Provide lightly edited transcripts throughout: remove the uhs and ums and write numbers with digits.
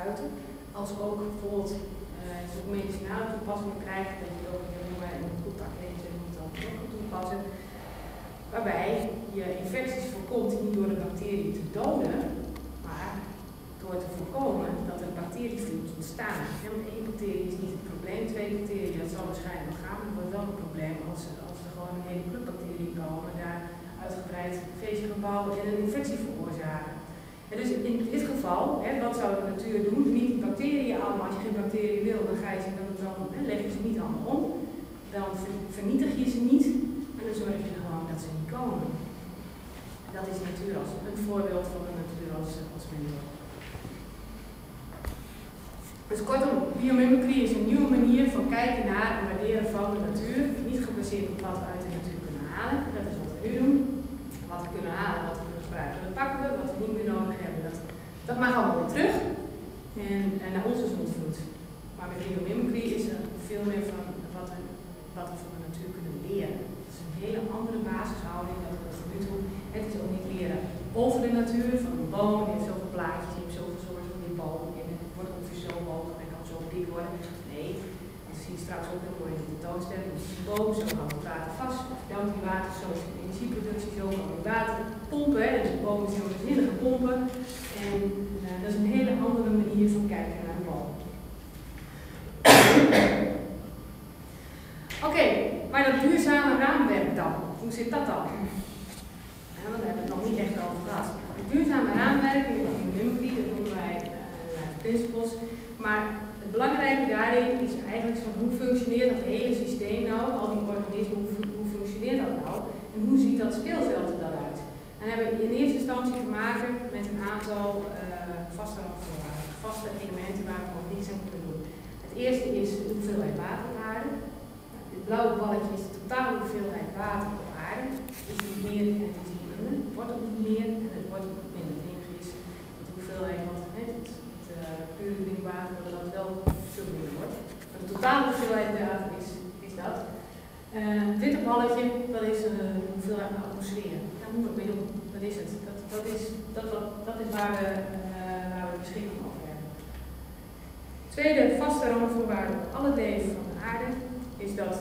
buiten. Als ook bijvoorbeeld zo'n medicinale toepassingen krijgt, dat je ook een contactlenzen moet dan ook kan toepassen. Waarbij je infecties voorkomt niet door de bacterie te doden, maar door te voorkomen dat er bacterievloed ontstaan. Want één bacterie is niet het probleem, twee bacteriën, dat zal waarschijnlijk wel gaan, maar het wordt wel een probleem als er gewoon een hele club bacteriën komen, daar uitgebreid feestje gaan bouwen en een infectie veroorzaken. En dus in dit geval, wat zou de natuur doen? Niet die bacteriën allemaal, als je geen bacteriën wil, dan leg je ze niet allemaal om, dan vernietig je ze niet en dan zorg je gewoon dat ze niet komen. Dat is natuur als een voorbeeld van de natuur als manier. Dus kortom, biomimicry is een nieuwe manier van kijken naar en waarderen van de natuur. Niet gebaseerd op wat we uit de natuur kunnen halen. Dat is wat we nu doen. Wat we kunnen halen, wat we kunnen gebruiken, dat pakken we. Wat we niet meer nodig hebben, dat mag allemaal weer terug. En naar onze zondvloed. Maar met biomimicry is er veel meer van wat we van de natuur kunnen leren. Dat is een hele andere basishouding dan we tot nu toe. Het is ook niet leren over de natuur, van een boom, die heeft zoveel blaadjes, die heeft zoveel soorten van die boom. Het wordt ongeveer zo hoog en kan zo dik worden. Nee, dat zie je straks ook heel mooi in de tentoonstelling. Dus die boom, zo kan het water vast, dank die water, zo is de energieproductie, zo kan het water pompen. Dus de boom is heel zinnige pompen. En dat is een hele andere manier van kijken naar een boom. Oké, maar dat duurzame raamwerk dan, hoe zit dat dan? Ja, daar hebben we het nog niet echt over gehad. Het duurzame raamwerk, dat noemen wij principles, maar het belangrijke daarin is eigenlijk van hoe functioneert dat hele systeem nou, al die organismen, hoe functioneert dat nou en hoe ziet dat speelveld er dan uit? En hebben we in eerste instantie te maken met een aantal vaste elementen waar we nog niets aan kunnen doen. Het eerste is de hoeveelheid water op aarde. Dit blauwe balletje is de totale hoeveelheid water op aarde. Het is niet meer en het is niet minder. Het wordt ook niet meer en het wordt ook niet minder. Het enige is de hoeveelheid wat pure drinkwater, dat het wel veel minder wordt. Maar de totale hoeveelheid water is dat. Het witte balletje, dat is de hoeveelheid atmosfeer. Daar moeten we mee doen. Dat is het. Dat is waar we beschikking over hebben. Tweede vaste randvoorwaarde op alle delen van de aarde is dat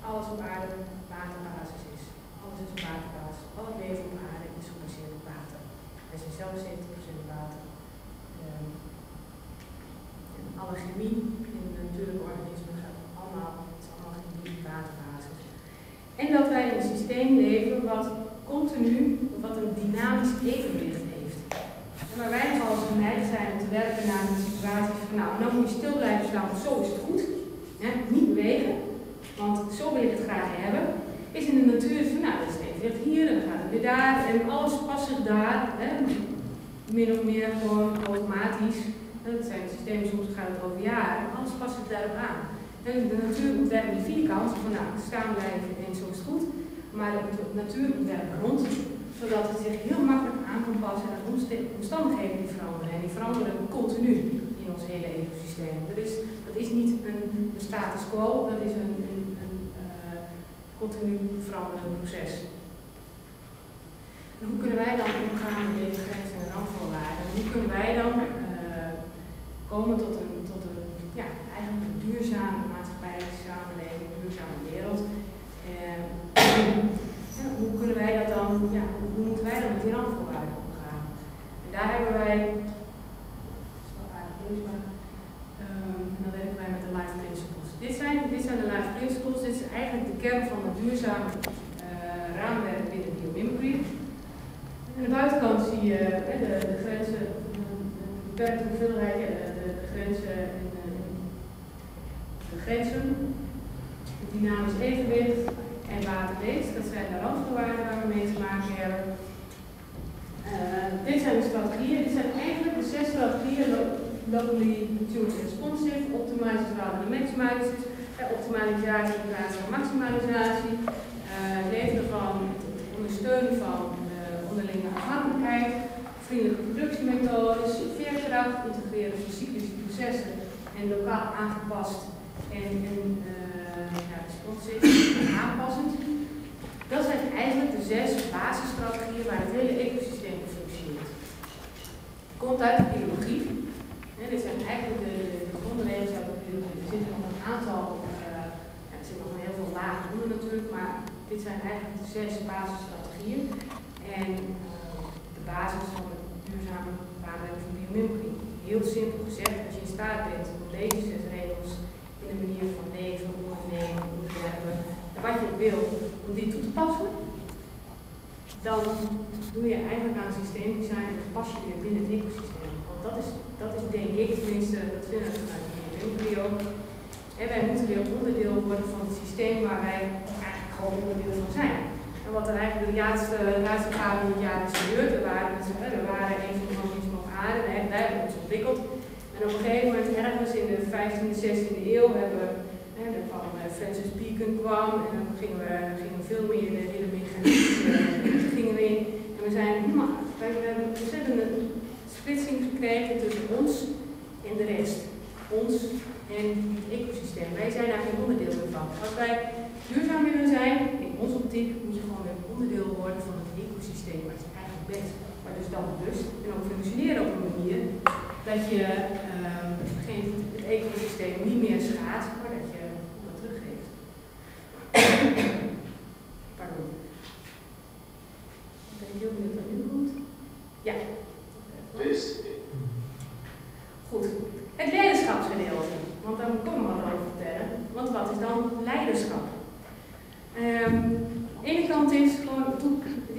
alles op aarde waterbasis is. Alles is op waterbasis. Al het leven op aarde is gebaseerd op water. Wij zijn zelf 70% water. En alle chemie in de natuurlijke organismen gaat allemaal chemie op waterbasis. En dat wij in een systeem leven wat continu, wat een dynamisch evenwicht heeft. En waar wij nogal eens geneigd zijn om te werken naar een situatie van nou moet je stil blijven staan, want zo is het goed. Niet bewegen, want zo wil ik het graag hebben. Is in de natuur van nou, dat is evenwicht hier en dan gaat het weer daar en alles past zich daar. Min of meer gewoon automatisch. Dat zijn systemen, soms gaat het over jaren, alles past zich daarop aan. En de natuur moet werken die vierkant, van nou, staan blijven en zo is het goed. Maar de natuur moet werken rond, zodat het zich heel makkelijk aan kan passen aan omstandigheden die veranderen. En die veranderen continu in ons hele ecosysteem. Dat is niet een status quo, dat is een continu veranderend proces. En hoe kunnen wij dan omgaan met deze grenzen en randvoorwaarden? Hoe kunnen wij dan komen tot een eigenlijk een duurzame maatschappij, samenleving, een duurzame wereld? Hoe kunnen wij dat dan, hoe moeten wij dan met die randvoorwaarden omgaan? En daar hebben wij, dan werken wij met de Life Principles. Dit zijn de Life Principles, dit is eigenlijk de kern van het duurzame raamwerk binnen biomimicry. Aan de buitenkant zie je de grenzen, de beperkte hoeveelheid, de grenzen en de grenzen, het dynamisch evenwicht en waterweest. Dat zijn de randvoorwaarden waar we mee te maken hebben. Dit zijn de strategieën. Dit zijn eigenlijk de 6 strategieën: locally tuned responsive, optimize rather than maximize, optimalisatie in plaats van maximalisatie, leveren van het ondersteunen van onderlinge afhankelijkheid, vriendelijke productiemethodes, veerkracht, integreren van cyclische processen en lokaal aangepast en responsive, aanpassend. Dat zijn eigenlijk de 6 basisstrategieën waar het hele ecosysteem functioneert. Het komt uit de biologie. Dit zijn eigenlijk de 6 basisstrategieën en de basis van de duurzame waarneming van biomimicry. Heel simpel gezegd, als je in staat bent om deze 6 regels in de manier van leven, ondernemen, ontwerpen, wat je wil, om die toe te passen, dan doe je eigenlijk aan systeemdesign en dan pas je weer binnen het ecosysteem. Want dat is denk ik, tenminste, dat vinden we vanuit de biomimicry ook. En wij moeten weer onderdeel worden van het systeem waar wij eigenlijk gewoon onderdeel van zijn. En wat er eigenlijk de laatste paar honderd jaar is gebeurd, we waren een van de organismen op aarde, wij hebben ons ontwikkeld. En op een gegeven moment, ergens in de 15e, 16e eeuw, hebben we, van Francis Bacon kwam, en dan gingen we veel meer in de mechanisme gingen we in. En we zijn helemaal, we hebben een ontzettende splitsing gekregen tussen ons en de rest. Ons en het ecosysteem. Wij zijn daar geen onderdeel van. Als wij duurzaam willen zijn, in onze optiek moet je gewoon weer onderdeel worden van het ecosysteem waar je eigenlijk bent. Maar dus dan bewust en ook functioneren op een manier dat je het ecosysteem niet meer schaadt, maar dat je wat teruggeeft. Pardon. Ik ben heel benieuwd wat nu komt. Ja. Goed. Het leiderschapsgedeelte. Want daar moet ik ook nog wat over vertellen. Want wat is dan leiderschap? Aan de ene kant is gewoon het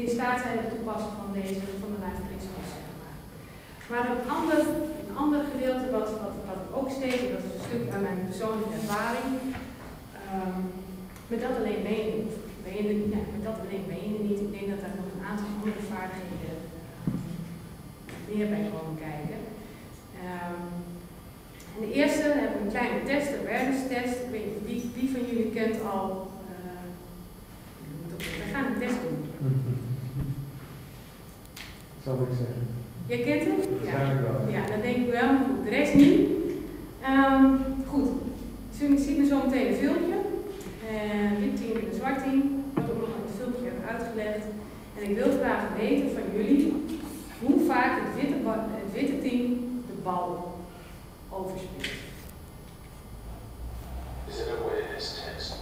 in staat zijn het toepassen van de life principles. Maar een ander gedeelte wat ik ook steeds, dat is een stuk aan mijn persoonlijke ervaring. Met dat alleen ben je niet. Met dat alleen ben je niet. Ik denk dat daar nog een aantal andere vaardigheden meer bij komen kijken. En de eerste hebben we een kleine test, een awareness test. Ik weet niet, wie van jullie kent al. We gaan een test doen. Zal ik zeggen. Jij kent het? Ja. Ja, dat denk ik wel, maar goed, de rest niet. Goed, je ziet me zo meteen een filmpje. Wit team en een zwart team. Wat ik nog in het filmpje heb uitgelegd. En ik wil graag weten van jullie hoe vaak het witte team de bal overspeelt. Is it an awareness test?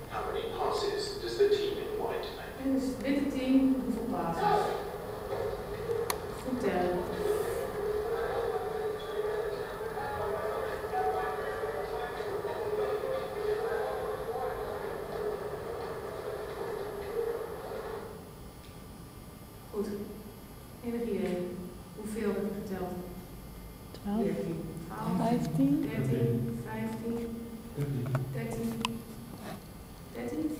How many passes does the team in white make? En dus het witte team, hoeveel passes? Goed tellen. Goed. Enig idee. Hoeveel heb je geteld? 12, 14, 12, 15. 13, 15, 13. 13?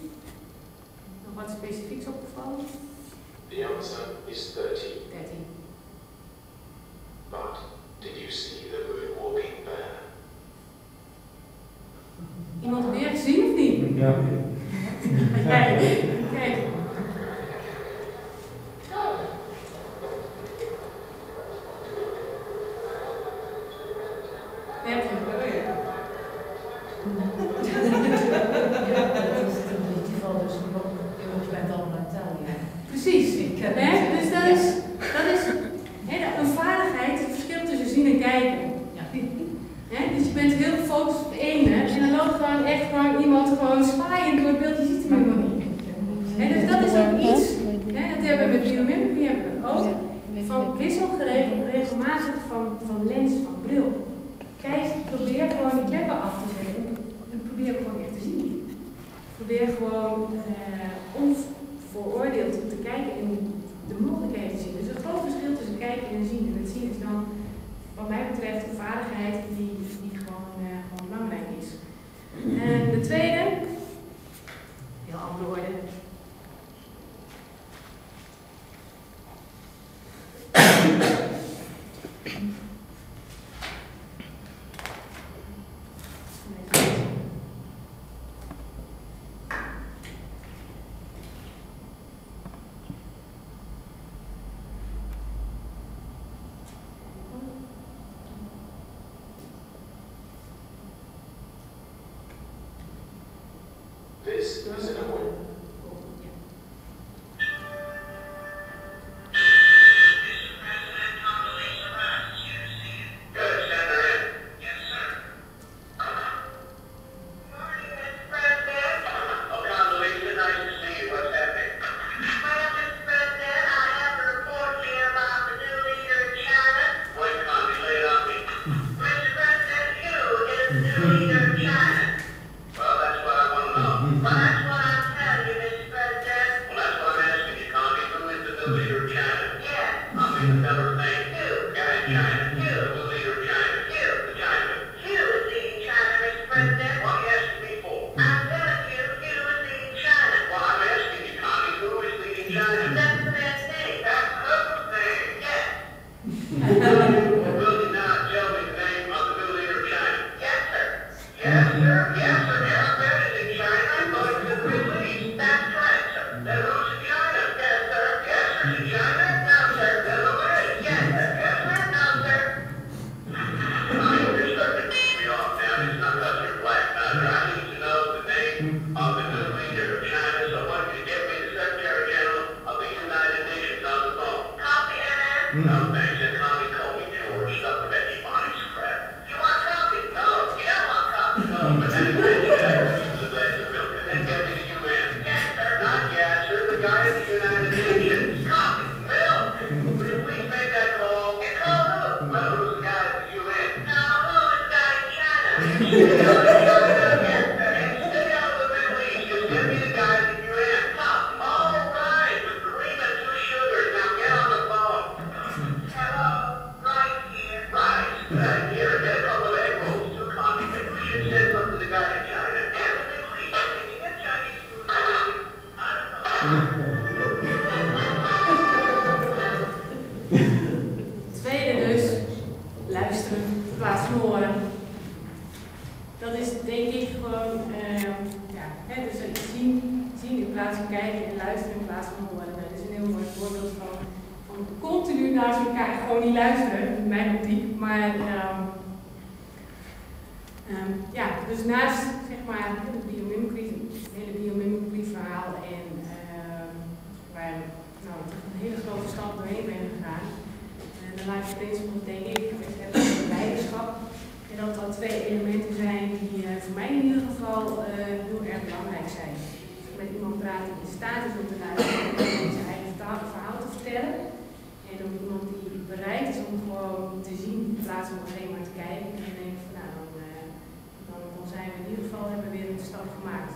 Nog wat specifieks opgevallen? The answer is 13. 13. But did you see the moonwalking bear? Iemand weer gezien of niet? Ja. Kijk. Heb je hem weer? Je bent allemaal aan taal, ja. Precies. Dus dat is een vaardigheid, het verschil tussen zien en kijken. Ja. Dus je bent heel gefocust op het ene en dan loopt gewoon iemand zwaaiend door het beeld, je ziet hem helemaal niet. Dus dat is ook iets, dat hebben we met biomimicry, hebben we ook, van wissel regelmatig van lens, van bril. Kijk, probeer gewoon die kleppen af te zetten en probeer gewoon echt te zien. Probeer gewoon onvooroordeeld te kijken en de mogelijkheden te zien. Dus een groot verschil tussen kijken en zien. En het zien is dan, wat mij betreft, een vaardigheid die gewoon belangrijk is. En de tweede, heel andere woorden. This is an awareness. new leader of China. Yeah. I'm in the fellow's name. Who? Guy in China. Who? The leader of China. Who? The Chinaman. Who is leading China, Mr. President? What are you asking me for? I'm telling you, who is leading China? Well, I'm asking you, Connie, who is leading China? That's the man's name. That's Hoover's name. Yeah. Well, will you not tell me the name of the new leader of China? Yes, sir. Yes, sir. Yes, sir. Arafat is in China. I'm going to the Middle East. That's correct, sir. Then who's in China? Yes, sir. Yes, sir. In China? No, sir. Then who is? Yes, sir. Yes, sir. No, sir. You're starting to piss me off now. It's not because you're black. I need to know the name of the new leader of China, so I want you to get me the Secretary General of the United Nations on the phone. Copy, Anna. No, thanks. And Connie, call me George. Stop with that demonic crap. You want copy? No, you don't want copy. No, but then you mentioned that with the glass of milk. And then get me the UN. Yes, sir. Not yes, sir. The guy at the United Nations. Copy. Milk. Will you please make that call? And call who? Well, who's the guy at the UN? No, who is the guy in China? Stay out of the Middle East. Just get me the guy at the UN. Copy. All right. With cream and 2 sugars. Now get on the phone. Hello. Right here. Right. Here, get a couple of egg rolls too, Connie. Maybe we should send some to the guy in China. And the Middle East. Can you get Chinese food? I don't know. Tweede dus, luisteren in plaats van horen. Dat is denk ik gewoon, dus zien in plaats van kijken en luisteren in plaats van horen. Dat is een heel mooi voorbeeld van continu naar elkaar, gewoon niet luisteren, in mijn optiek. Maar dus naast zeg maar het hele biomimicry verhaal en waar een hele grote stap doorheen ben gegaan. De life principles denk ik, het leiderschap. En dat dat 2 elementen zijn die voor mij in ieder geval heel erg belangrijk zijn. Met iemand praten die in staat is om te luisteren en zijn eigen verhaal te vertellen. En om iemand die bereid is om gewoon te zien in plaats van alleen maar te kijken. En dan denk ik van dan zijn we in ieder geval hebben we weer een stap gemaakt.